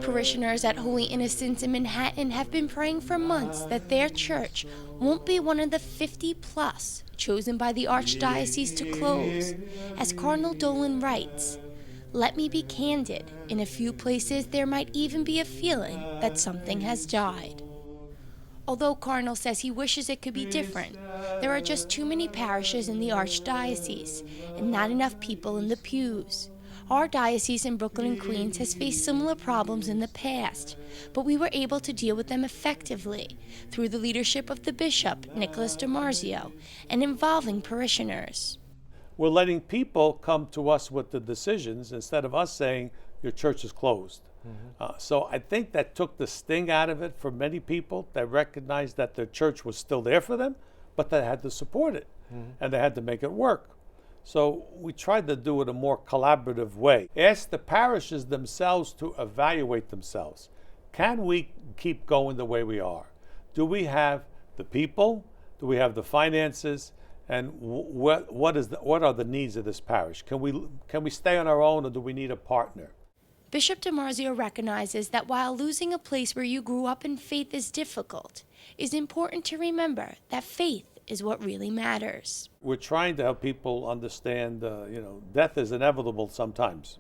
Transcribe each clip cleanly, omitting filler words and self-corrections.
Parishioners at Holy Innocents in Manhattan have been praying for months that their church won't be one of the 50+ chosen by the Archdiocese to close. As Cardinal Dolan writes, "Let me be candid. In a few places there might even be a feeling that something has died." Although Cardinal says he wishes it could be different, there are just too many parishes in the Archdiocese and not enough people in the pews. Our diocese in Brooklyn and Queens has faced similar problems in the past, but we were able to deal with them effectively through the leadership of the Bishop, Nicholas DiMarzio, and involving parishioners. We're letting people come to us with the decisions instead of us saying your church is closed. So I think that took the sting out of it for many people that recognized that their church was still there for them, but they had to support it and they had to make it work. So we tried to do it a more collaborative way. Ask the parishes themselves to evaluate themselves. Can we keep going the way we are? Do we have the people? Do we have the finances? And what are the needs of this parish? Can we stay on our own, or do we need a partner? Bishop DiMarzio recognizes that while losing a place where you grew up in faith is difficult, it's important to remember that faith is what really matters. We're trying to help people understand, death is inevitable sometimes.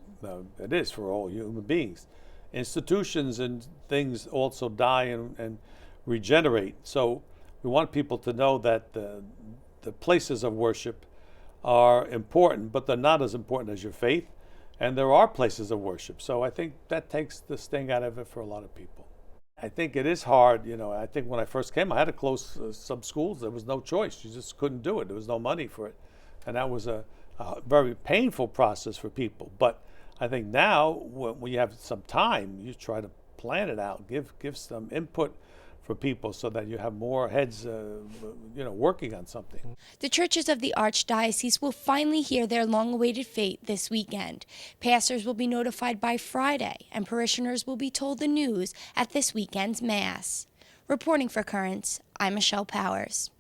It is for all human beings. Institutions and things also die and regenerate. So we want people to know that the places of worship are important, but they're not as important as your faith. And there are places of worship. So I think that takes the sting out of it for a lot of people. I think it is hard. I think when I first came, I had to close some schools. There was no choice. You just couldn't do it. There was no money for it. And that was a very painful process for people. But I think now, when you have some time, you try to plan it out, give some input for people so that you have more heads working on something. The churches of the Archdiocese will finally hear their long-awaited fate this weekend. Pastors will be notified by Friday, and parishioners will be told the news at this weekend's Mass. Reporting for Currents, I'm Michelle Powers.